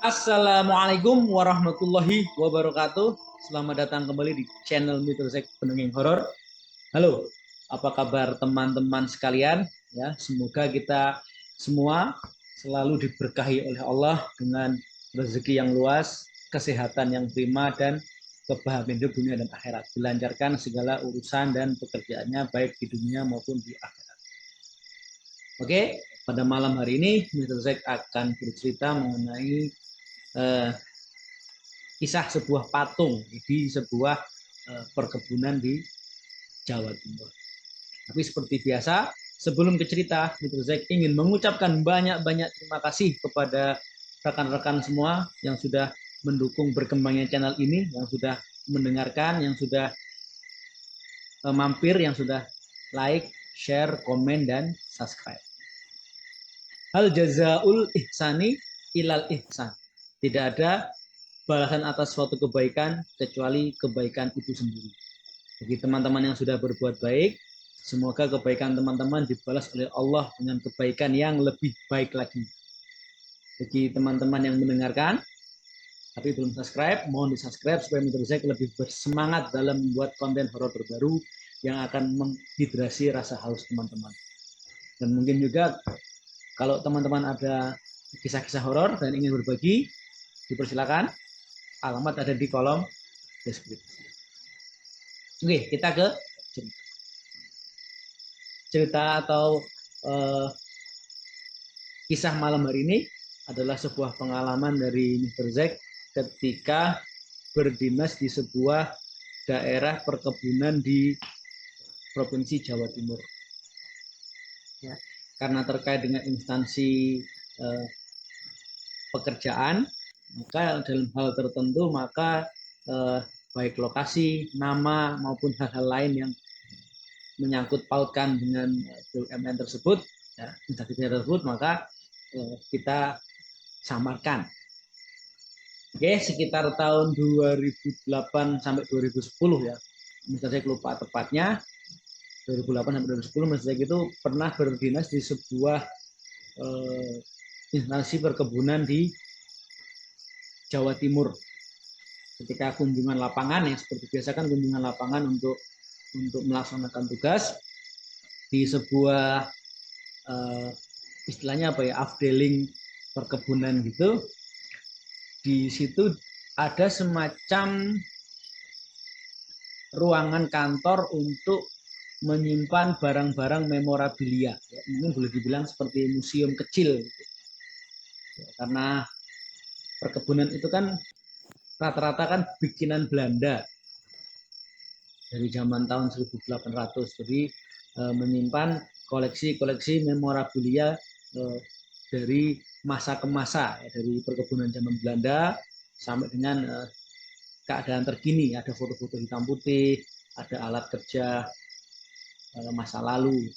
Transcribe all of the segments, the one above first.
Assalamualaikum warahmatullahi wabarakatuh. Selamat datang kembali di channel Mitosek Pendongeng Horor. Halo, apa kabar teman-teman sekalian? Ya, semoga kita semua selalu diberkahi oleh Allah dengan rezeki yang luas, kesehatan yang prima, dan kebahagiaan hidup dunia dan akhirat. Dilancarkan segala urusan dan pekerjaannya baik di dunia maupun di akhirat. Oke, pada malam hari ini Mitosek akan bercerita mengenai eh, kisah sebuah patung di sebuah perkebunan di Jawa Timur. Tapi seperti biasa, sebelum ke cerita, Mr. Zack ingin mengucapkan banyak-banyak terima kasih kepada rekan-rekan semua yang sudah mendukung berkembangnya channel ini, yang sudah mendengarkan, yang sudah mampir, yang sudah like, share, komen, dan subscribe. Hal jazaul ihsani ilal ihsan. Tidak ada balasan atas suatu kebaikan kecuali kebaikan itu sendiri. Bagi teman-teman yang sudah berbuat baik, semoga kebaikan teman-teman dibalas oleh Allah dengan kebaikan yang lebih baik lagi. Bagi teman-teman yang mendengarkan tapi belum subscribe, mohon di-subscribe supaya Mr. Zack lebih bersemangat dalam membuat konten horor terbaru yang akan menghidrasi rasa haus teman-teman. Dan mungkin juga kalau teman-teman ada kisah-kisah horor dan ingin berbagi, dipersilakan. Alamat ada di kolom deskripsi. Oke, kita ke cerita atau uh, kisah malam hari ini adalah sebuah pengalaman dari Mr. Zack ketika berdinas di sebuah daerah perkebunan di Provinsi Jawa Timur. Ya, karena terkait dengan instansi pekerjaan, maka dalam hal tertentu maka baik lokasi, nama maupun hal-hal lain yang menyangkut pautkan dengan BUMN tersebut, ya, instansi tersebut, maka kita samarkan. Oke, sekitar tahun 2008 sampai 2010 ya, misalnya saya lupa tepatnya, 2008 sampai 2010 Mas Zack itu pernah berdinas di sebuah instansi perkebunan di Jawa Timur. Ketika kunjungan lapangan, ya seperti biasa kan kunjungan lapangan untuk melaksanakan tugas di sebuah istilahnya apa ya, afdeling perkebunan gitu. Di situ ada semacam ruangan kantor untuk menyimpan barang-barang memorabilia, ya, mungkin boleh dibilang seperti museum kecil gitu. Ya, karena perkebunan itu kan rata-rata kan bikinan Belanda dari zaman tahun 1800, jadi menyimpan koleksi-koleksi memorabilia dari masa ke masa, ya, dari perkebunan zaman Belanda sampai dengan keadaan terkini. Ada foto-foto hitam putih, ada alat kerja masa lalu.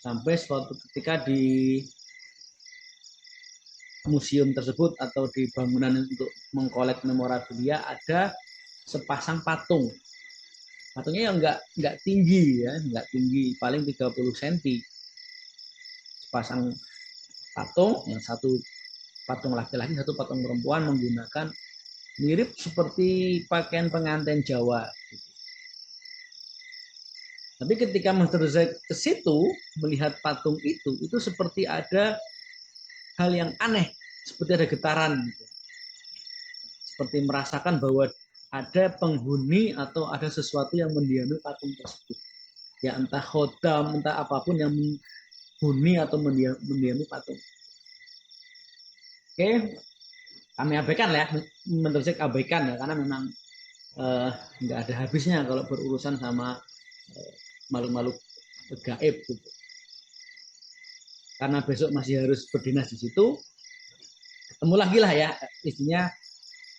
Sampai suatu ketika di museum tersebut atau di bangunan untuk mengkolek memorabilia ada sepasang patung. Patungnya yang nggak tinggi ya, nggak tinggi, paling 30 cm. Sepasang patung, yang satu patung laki-laki, satu patung perempuan, menggunakan mirip seperti pakaian pengantin Jawa. Tapi ketika Master Zack ke situ melihat patung itu seperti ada hal yang aneh, seperti ada getaran, gitu. Seperti merasakan bahwa ada penghuni atau ada sesuatu yang mendiami patung tersebut. Ya entah khodam, entah apapun yang menghuni atau mendiami patung. Oke, kami abaikan ya, Menurut Zack abaikan ya, karena memang nggak ada habisnya kalau berurusan sama makhluk-makhluk gaib gitu. Karena besok masih harus berdinas di situ, ketemu lagi lah ya, istinya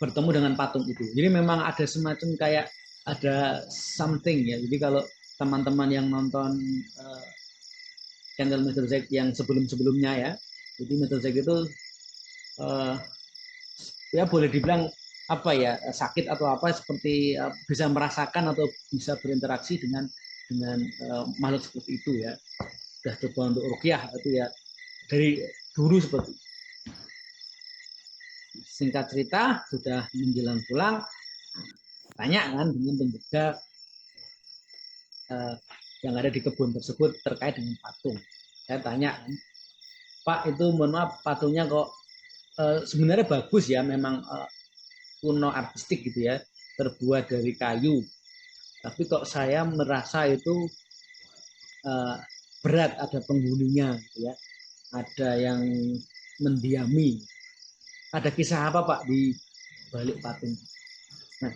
bertemu dengan patung itu. Jadi memang ada semacam kayak ada something ya. Jadi kalau teman-teman yang nonton channel Mr. Zack yang sebelum-sebelumnya ya, jadi Mr. Zack itu ya boleh dibilang apa ya, sakit atau apa, seperti bisa merasakan atau bisa berinteraksi dengan makhluk seperti itu ya. Sudah coba untuk ruqyah itu ya dari dulu seperti itu. singkat cerita sudah menjelang pulang, tanya kan dengan penjaga yang ada di kebun tersebut terkait dengan patung. Saya tanya kan, Pak itu mohon maaf patungnya kok sebenarnya bagus ya, memang kuno artistik gitu ya, terbuat dari kayu. Tapi kok saya merasa itu berat, ada penghuninya gitu ya, ada yang mendiami. Ada kisah apa Pak di balik patung? Nah,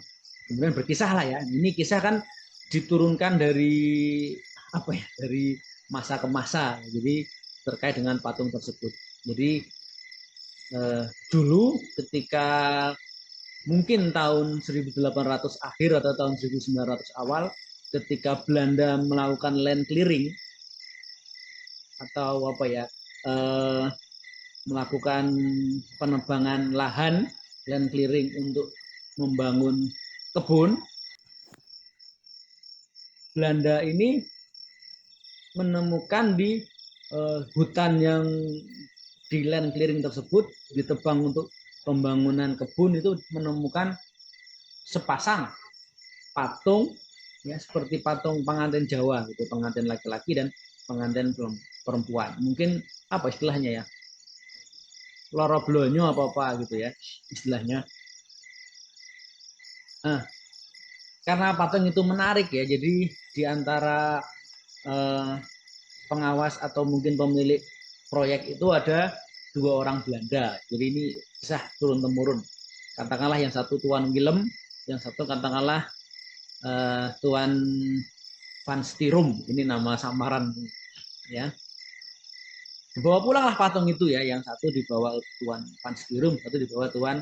kemudian berkisah lah ya. Ini kisah kan diturunkan dari apa ya? Dari masa ke masa. Jadi terkait dengan patung tersebut. Jadi dulu ketika mungkin tahun 1800 akhir atau tahun 1900 awal, ketika Belanda melakukan land clearing atau apa ya, melakukan penebangan lahan, land clearing untuk membangun kebun, Belanda ini menemukan di hutan yang di land clearing tersebut ditebang untuk pembangunan kebun, itu menemukan sepasang patung ya, seperti patung pengantin Jawa gitu, pengantin laki-laki dan pengantin perempuan. Mungkin apa istilahnya ya, loro blonyo apa gitu ya istilahnya. Nah, karena patung itu menarik ya, jadi di antara pengawas atau mungkin pemilik proyek itu ada 2 orang Belanda. Jadi ini kisah turun temurun. Katakanlah yang satu Tuan Willem, yang satu katakanlah Tuan Van Stirum. Ini nama samaran ya. Dibawa pulanglah patung itu ya, yang satu dibawa Tuan Van Stirum, satu dibawa Tuan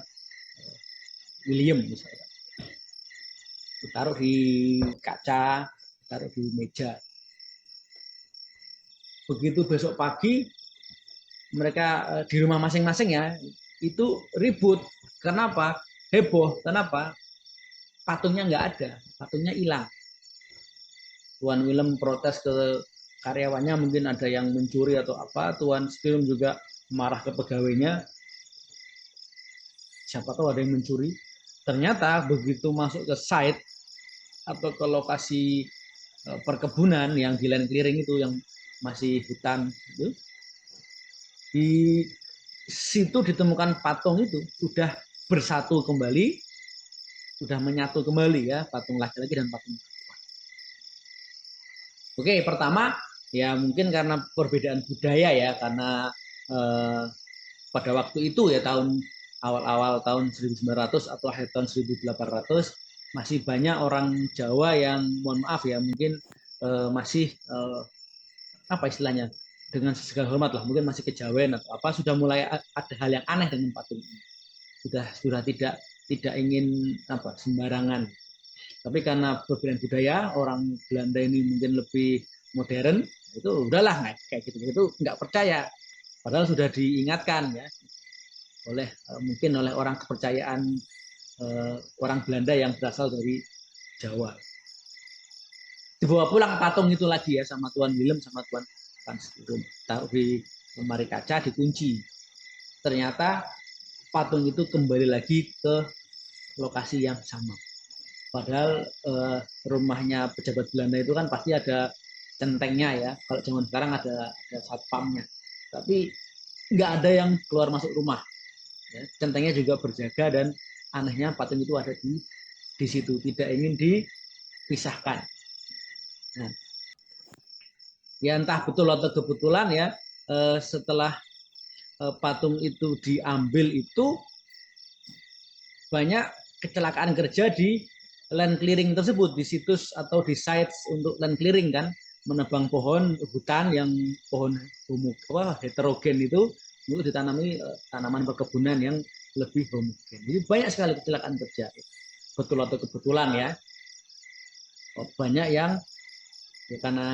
William misalnya. Ditaruh di kaca, taruh di meja. Begitu besok pagi mereka di rumah masing-masing ya, itu ribut. Kenapa? Heboh. Kenapa? Patungnya nggak ada, patungnya hilang. Tuan Willem protes ke karyawannya, mungkin ada yang mencuri atau apa. Tuan Stilm juga marah ke pegawainya, siapa tahu ada yang mencuri. Ternyata begitu masuk ke site atau ke lokasi perkebunan yang di land clearing itu, yang masih hutan itu, di situ ditemukan patung itu sudah bersatu kembali, sudah menyatu kembali ya, patung laki-laki dan patung perempuan. Oke, pertama ya mungkin karena perbedaan budaya ya, karena pada waktu itu ya, tahun awal-awal tahun 1900 atau akhir tahun 1800, masih banyak orang Jawa yang mohon maaf ya, mungkin masih apa istilahnya, dengan segala hormat lah, mungkin masih kejawen atau apa, sudah mulai ada hal yang aneh dengan patung ini. Sudah tidak ingin apa sembarangan. Tapi karena perbedaan budaya, orang Belanda ini mungkin lebih modern, itu udahlah kayak gitu itu nggak percaya. Padahal sudah diingatkan ya oleh mungkin oleh orang kepercayaan orang Belanda yang berasal dari Jawa. Dibawa pulang patung itu lagi ya sama Tuan Willem sama Tuan Van Stirum, taruh di lemari kaca, dikunci. Ternyata patung itu kembali lagi ke lokasi yang sama. Padahal rumahnya pejabat Belanda itu kan pasti ada centengnya ya. Kalau zaman sekarang ada satpamnya. Tapi nggak ada yang keluar masuk rumah. Ya, centengnya juga berjaga, dan anehnya patung itu ada di situ, tidak ingin dipisahkan. Nah, ya entah betul atau kebetulan ya, setelah patung itu diambil itu banyak kecelakaan kerja di land clearing tersebut, di situs atau di sites untuk land clearing kan, menebang pohon hutan yang pohon heterogen itu untuk ditanami tanaman perkebunan yang lebih homogen. Jadi banyak sekali kecelakaan kerja. Betul atau kebetulan ya, banyak yang ya karena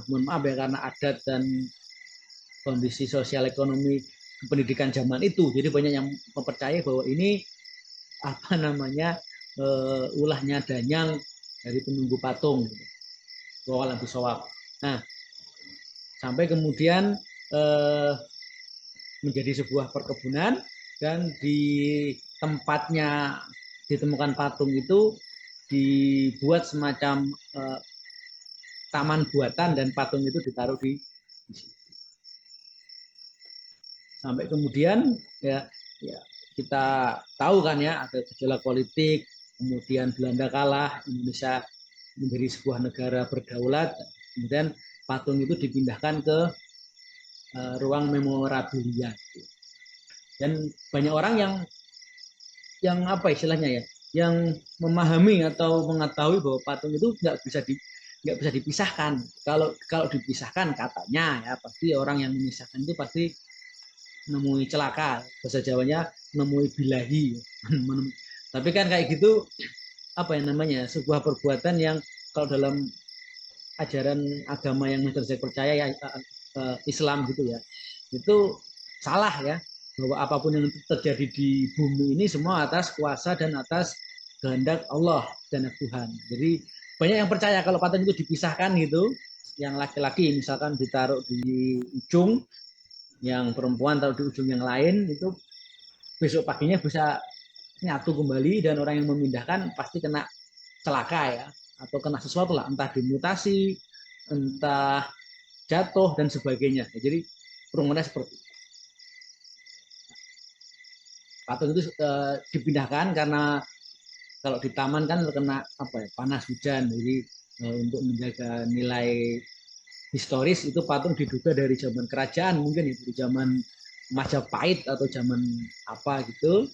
mohon maaf ya, karena adat dan kondisi sosial ekonomi pendidikan zaman itu, jadi banyak yang mempercayai bahwa ini apa namanya ulahnya danyang dari penunggu patung, wawalan bisawab. Nah, sampai kemudian menjadi sebuah perkebunan dan di tempatnya ditemukan patung itu dibuat semacam taman buatan dan patung itu ditaruh di situ. Sampai kemudian ya kita tahu kan ya ada gejolak politik, kemudian Belanda kalah, Indonesia menjadi sebuah negara berdaulat, kemudian patung itu dipindahkan ke ruang memorabilia. Dan banyak orang yang apa istilahnya ya, yang memahami atau mengetahui bahwa patung itu nggak bisa dipisahkan. Kalau dipisahkan katanya ya pasti orang yang memisahkan itu pasti nemui celaka, bahasa Jawanya nemui bilahi. Tapi kan kayak gitu apa yang namanya sebuah perbuatan yang kalau dalam ajaran agama yang saya percaya ya Islam gitu ya, itu salah ya, bahwa apapun yang terjadi di bumi ini semua atas kuasa dan atas kehendak Allah dan Tuhan. Jadi banyak yang percaya kalau patung itu dipisahkan gitu, yang laki-laki misalkan ditaruh di ujung, yang perempuan taruh di ujung yang lain, itu besok paginya bisa nyatu kembali dan orang yang memindahkan pasti kena celaka ya, atau kena sesuatu lah, entah dimutasi, entah jatuh dan sebagainya. Jadi rumusnya seperti itu. Patung itu dipindahkan karena kalau di taman kan terkena apa ya, panas hujan. Jadi untuk menjaga nilai historis itu patung diduga dari zaman kerajaan, mungkin itu zaman Majapahit atau zaman apa gitu.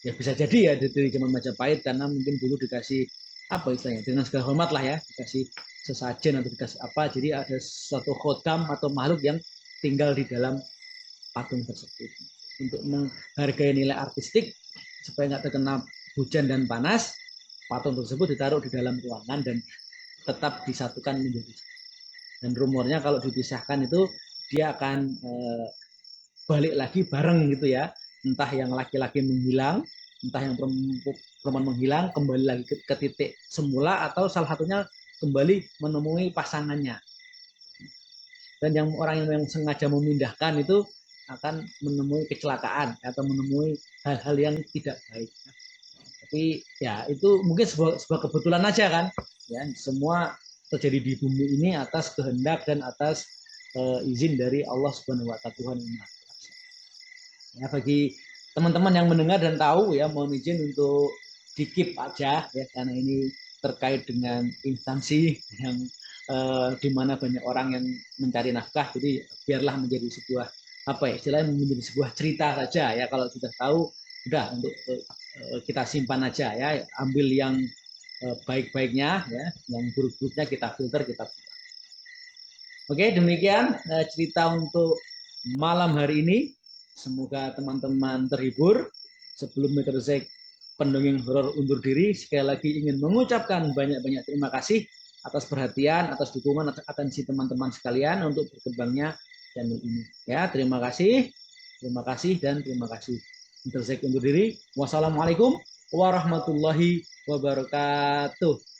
Ya bisa jadi ya dari zaman Majapahit karena mungkin dulu dikasih apa istilahnya, dengan segala hormat lah ya, dikasih sesajen atau dikasih apa, jadi ada suatu khodam atau makhluk yang tinggal di dalam patung tersebut untuk menghargai nilai artistik supaya nggak terkena hujan dan panas. Patung tersebut ditaruh di dalam ruangan dan tetap disatukan menjadi satu. Dan rumornya kalau dipisahkan itu dia akan balik lagi bareng gitu ya, entah yang laki-laki menghilang, entah yang perempuan menghilang kembali lagi ke titik semula, atau salah satunya kembali menemui pasangannya. Dan yang orang yang sengaja memindahkan itu akan menemui kecelakaan atau menemui hal-hal yang tidak baik. Tapi ya itu mungkin sebuah kebetulan aja kan, ya semua terjadi di bumi ini atas kehendak dan atas izin dari Allah Subhanahu Wa Taala, Tuhan yang Maha Kuasa. Ya, bagi teman-teman yang mendengar dan tahu ya, mohon izin untuk dikip aja ya, karena ini terkait dengan instansi yang di mana banyak orang yang mencari nafkah. Jadi biarlah menjadi sebuah apa ya istilahnya, menjadi sebuah cerita saja ya. Kalau sudah tahu udah untuk kita simpan aja ya, ambil yang baik-baiknya ya, yang buruk-buruknya kita filter, kita filter. Oke, demikian cerita untuk malam hari ini. Semoga teman-teman terhibur. Sebelum Metersek Pendongeng Horor undur diri, sekali lagi ingin mengucapkan banyak-banyak terima kasih atas perhatian, atas dukungan, atas atensi teman-teman sekalian untuk berkembangnya channel ini. Ya, terima kasih dan terima kasih. Metersek undur diri. Wassalamualaikum warahmatullahi wabarakatuh.